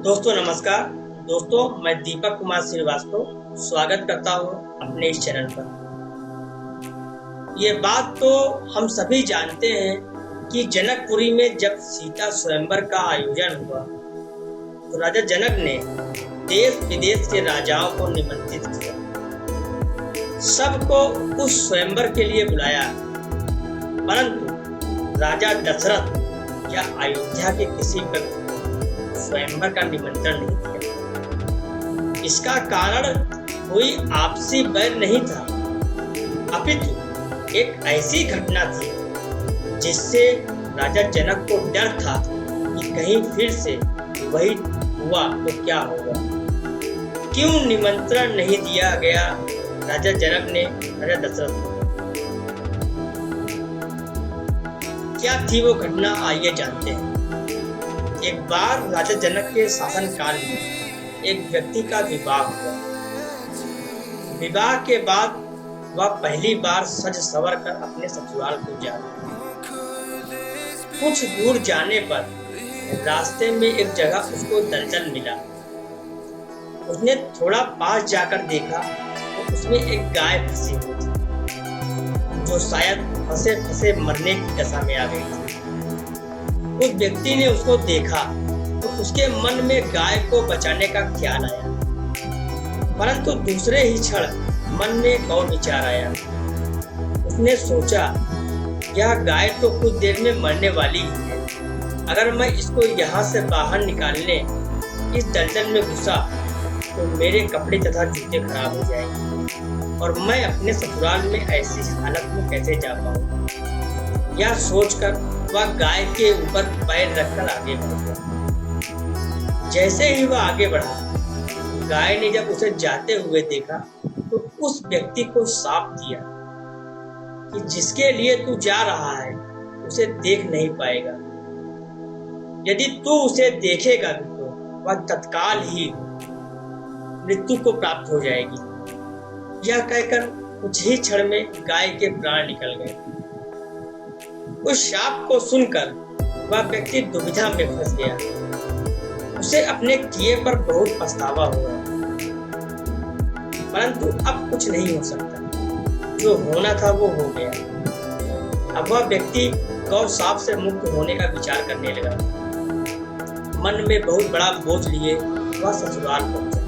दोस्तों नमस्कार। दोस्तों मैं दीपक कुमार श्रीवास्तव स्वागत करता हूं अपने इस चैनल पर। ये बात तो हम सभी जानते हैं कि जनकपुरी में जब सीता स्वयंवर का आयोजन हुआ तो राजा जनक ने देश विदेश के राजाओं को निमंत्रित किया, सबको उस स्वयंवर के लिए बुलाया, परंतु राजा दशरथ या अयोध्या के किसी व्यक्ति स्वयंवर का निमंत्रण नहीं दिया। इसका कारण कोई आपसी बैर नहीं था, अपितु एक ऐसी घटना थी जिससे राजा जनक को डर था कि कहीं फिर से वही हुआ तो क्या होगा। क्यों निमंत्रण नहीं दिया गया राजा जनक ने राजा दशरथ को? क्या थी वो घटना, आइए जानते हैं। एक बार राजा जनक के शासनकाल में एक व्यक्ति का विवाह हुआ। विवाह के बाद वह पहली बार सज संवर कर अपने ससुराल को जा रहा। कुछ दूर जाने पर रास्ते में एक जगह उसको दलदल मिला। उसने थोड़ा पास जाकर देखा तो उसमें एक गाय फंसी हुई थी, जो शायद फंसे फंसे मरने की दशा में आ गई थी। उस व्यक्ति ने उसको देखा तो उसके मन में गाय को बचाने का ख्याल आया, परंतु दूसरे ही क्षण मन में एक और विचार आया। उसने सोचा, यह गाय तो कुछ देर में मरने वाली ही है। अगर मैं इसको यहाँ से बाहर निकालने इस दलदल में घुसा तो मेरे कपड़े तथा जूते खराब हो जाएंगे और मैं अपने ससुराल में ऐसी हालत में कैसे जा पाऊंगा। यह सोचकर वह गाय के ऊपर पैर रखकर आगे बढ़ गया। जैसे ही वह आगे बढ़ा, गाय ने जब उसे जाते हुए देखा तो उस व्यक्ति को शाप दिया कि जिसके लिए तू जा रहा है उसे देख नहीं पाएगा। यदि तू उसे देखेगा तो वह तत्काल ही मृत्यु को प्राप्त हो जाएगी। यह कहकर कुछ ही क्षण में गाय के प्राण निकल गए। उस शाप को सुनकर वह व्यक्ति दुविधा में फंस गया। उसे अपने किए पर बहुत पछतावा हुआ, परंतु अब कुछ नहीं हो सकता। जो होना था वो हो गया। अब वह व्यक्ति गौ शाप से मुक्त होने का विचार करने लगा। मन में बहुत बड़ा बोझ लिए वह ससुराल पहुंचा।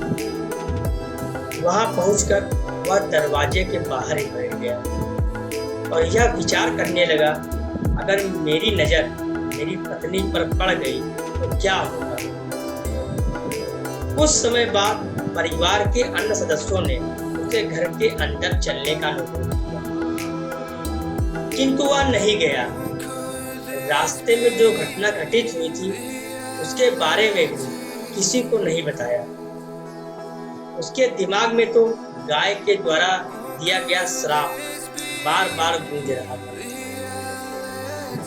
वहां पहुंचकर वह दरवाजे के बाहर ही बैठ गया और यह विचार करने लगा, अगर मेरी नजर मेरी पत्नी पर पड़ गई तो क्या होगा। कुछ समय बाद परिवार के अन्य सदस्यों ने उसे घर के अंदर चलने का अनुरोध किया, किंतु वह नहीं गया। रास्ते में जो घटना घटित हुई थी उसके बारे में भी किसी को नहीं बताया। उसके दिमाग में तो गाय के द्वारा दिया गया श्राप बार बार गूंज रहा था।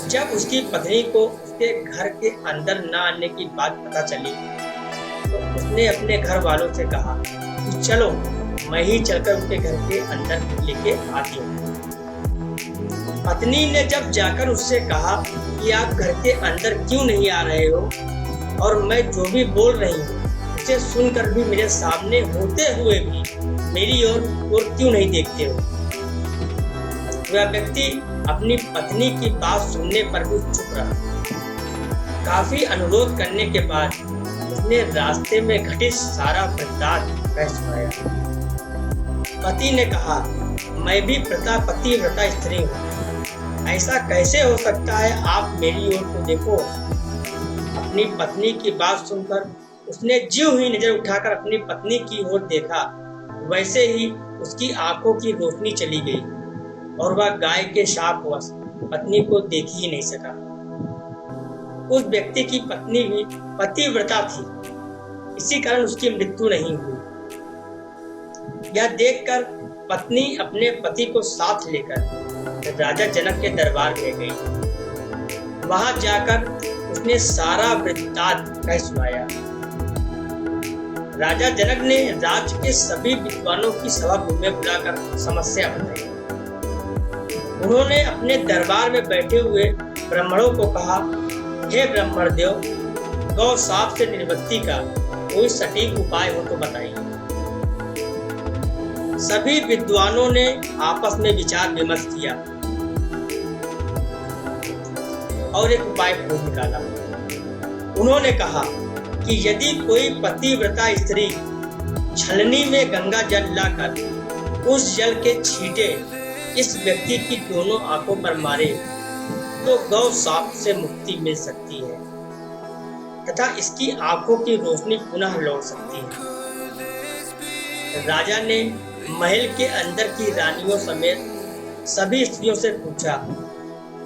जब उसकी पत्नी को उसके घर के अंदर न आने की बात पता चली तो उसने अपने घर वालों से कहा कि चलो मैं ही चलकर उसके घर के अंदर लेके आती हूँ। पत्नी ने जब जाकर उससे कहा कि आप घर के अंदर क्यों नहीं आ रहे हो और मैं जो भी बोल रही हूँ उसे सुनकर भी मेरे सामने होते हुए भी मेरी ओर क्यों नहीं देखते हो। वह व्यक्ति अपनी पत्नी की बात सुनने पर भी चुप रहा। काफी अनुरोध करने के बाद उसने रास्ते में घटित सारा वृत्तांत कह सुनाया। पति ने कहा, मैं भी पतिव्रता स्त्री हूँ, ऐसा कैसे हो सकता है, आप मेरी ओर को देखो। अपनी पत्नी की बात सुनकर उसने ज्यों ही नजर उठाकर अपनी पत्नी की ओर देखा, वैसे ही उसकी आंखों की रोशनी चली गई और वह गाय के शापवश पत्नी को देख ही नहीं सका। उस व्यक्ति की पत्नी भी पतिव्रता थी, इसी कारण उसकी मृत्यु नहीं हुई। यह देखकर पत्नी अपने पति को साथ लेकर राजा जनक के दरबार में गई। वहां जाकर उसने सारा वृत्तांत कह सुनाया। राजा जनक ने राज्य के सभी विद्वानों की सभा में बुलाकर समस्या बताई। उन्होंने अपने दरबार में बैठे हुए ब्राह्मणों को कहा, हे ब्राह्मण देव, गौ शाप से निर्वृत्ति का कोई सटीक उपाय हो तो बताइए। सभी विद्वानों ने आपस में विचार विमर्श किया और एक उपाय खोज निकाला। उन्होंने कहा कि यदि कोई पतिव्रता स्त्री छलनी में गंगा जल लाकर उस जल के छींटे इस व्यक्ति की दोनों आंखों पर मारे तो गौ साप से मुक्ति मिल सकती है तथा इसकी आंखों की रोशनी पुनः लौट सकती है। राजा ने महल के अंदर की रानियों समेत सभी स्त्रियों से पूछा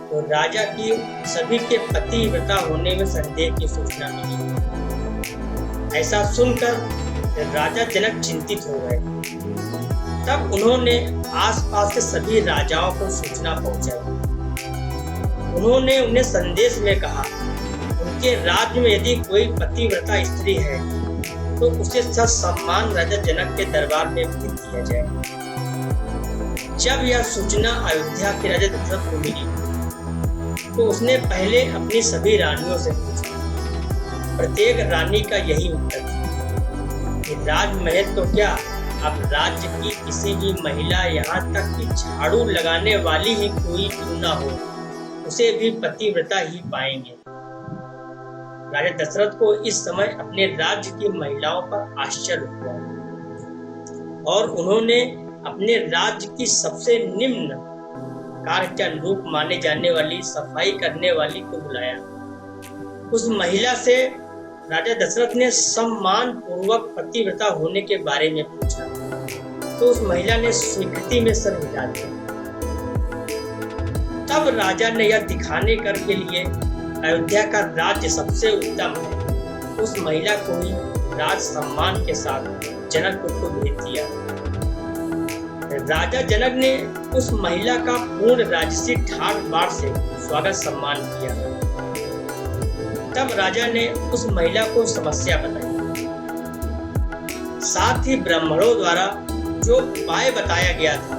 तो राजा की सभी के पतिव्रता होने में संदेह की सूचना मिली। ऐसा सुनकर राजा जनक चिंतित हो गए। तब उन्होंने आसपास के सभी राजाओं को सूचना पहुंचाई। उन्होंने उन्हें संदेश में कहा उनके राज्य में यदि कोई पतिव्रता स्त्री है तो उसे सम्मान राजा जनक के दरबार में भेज दिया जाए। जब यह सूचना अयोध्या के राजा दशरथ को मिली तो उसने पहले अपनी सभी रानियों से पूछा। प्रत्येक रानी का यही उत्तर था कि राजमहल तो क्या, अब राज्य की किसी भी महिला, यहाँ तक कि झाड़ू लगाने वाली ही कोई क्यों न हो, उसे भी पतिव्रता ही पाएंगे। राजा दशरथ को इस समय अपने राज्य की महिलाओं पर आश्चर्य हुआ और उन्होंने अपने राज्य की सबसे निम्न कार्य के अनुरूप माने जाने वाली सफाई करने वाली को बुलाया। उस महिला से राजा दशरथ ने सम्मान पूर्वक पतिव्रता होने के बारे में पूछा तो उस महिला ने स्वीकृति में सर हिला दिया। तब राजा ने यह दिखाने कर के लिए अयोध्या का राज्य सबसे उत्तम है, उस महिला को ही राज सम्मान के साथ जनकपुर को भेज दिया। राजा जनक ने उस महिला का पूर्ण राजसी ठाट बाट से स्वागत सम्मान किया। तब राजा ने उस महिला को समस्या बताई, साथ ही ब्राह्मणों द्वारा जो उपाय बताया गया था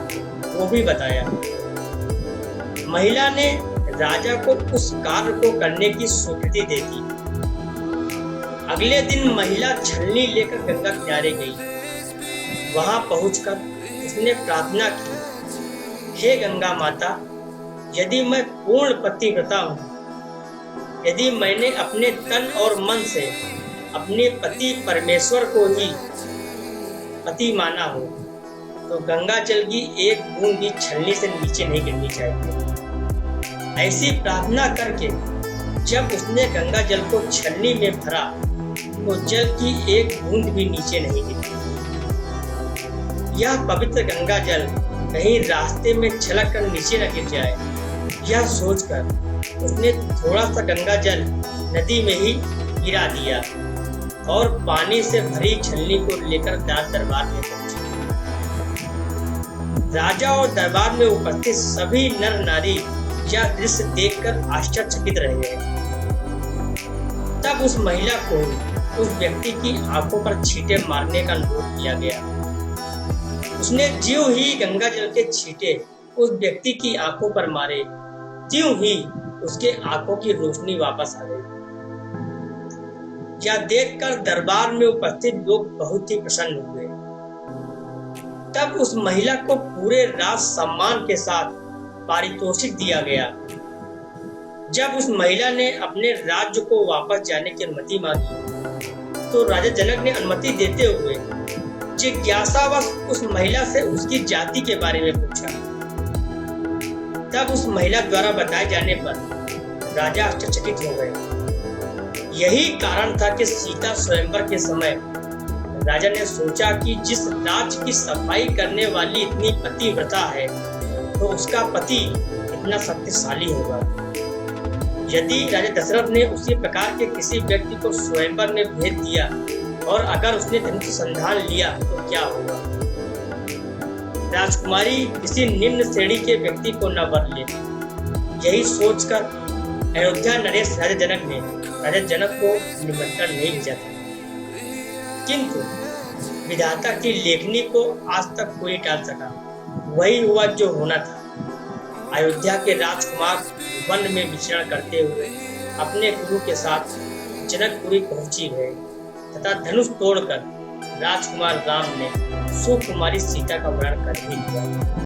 वो भी बताया। महिला ने राजा को उस कार्य को करने की स्वीकृति दे दी। अगले दिन महिला छलनी लेकर गंगा किनारे गई। वहां पहुंचकर उसने प्रार्थना की, हे गंगा माता, यदि मैं पूर्ण पतिव्रता हूँ, यदि मैंने अपने तन और मन से अपने पति परमेश्वर को ही पति माना हो तो गंगा जल की एक बूंद भी छलनी से नीचे नहीं गिरनी चाहिए। ऐसी प्रार्थना करके जब उसने गंगा जल को छलनी में भरा तो जल की एक बूंद भी नीचे नहीं गिरी। यह पवित्र गंगा जल कहीं रास्ते में छलक कर नीचे न गिर जाए, यह सोचकर उसने थोड़ा सा गंगा जल नदी में ही गिरा दिया और पानी से भरी छलनी को लेकर दरबार में पहुंची। राजा और दरबार में उपस्थित सभी नर नारी यह दृश्य देखकर आश्चर्यचकित रह गए। तब उस महिला को उस व्यक्ति की आंखों पर छींटे मारने का अनुरोध किया गया। उसने ज्यों ही गंगा जल के छींटे उस व्यक्ति की आंखों पर मारे, त्यों ही उसके आंखों की रोशनी वापस आ गई। यह देखकर दरबार में उपस्थित लोग बहुत ही प्रसन्न हुए। तब उस महिला को पूरे राज सम्मान के साथ पारितोषिक दिया गया। जब उस महिला ने अपने राज्य को वापस जाने की अनुमति मांगी तो राजा जनक ने अनुमति देते हुए जिज्ञासावश उस महिला से उसकी जाति के बारे में पूछा। तब उस महिला द्वारा बताए जाने पर राजा आश्चर्यचकित हो गए। यही कारण था कि सीता स्वयंवर के समय राजा ने सोचा कि जिस राज्य की सफाई करने वाली इतनी पतिव्रता है तो उसका पति कितना शक्तिशाली होगा। यदि राजा दशरथ ने उसी प्रकार के किसी व्यक्ति को स्वयंवर में भेज दिया और अगर उसने धनुष संधान लिया तो क्या होगा। राजकुमारी किसी निम्न श्रेणी के व्यक्ति को न वर ले। यही सोचकर अयोध्या नरेश राजा जनक ने राजा जनक को निमंत्रण नहीं भेजा था, किंतु विधाता की लेखनी को आज तक कोई टाल सका। वही हुआ जो होना था। अयोध्या के राजकुमार वन में विचरण करते हुए अपने गुरु के साथ जनकपुरी पहुंची गए। तथा धनुष तोड़कर राजकुमार राम ने सुकुमारी सीता का वरण कर ही लिया।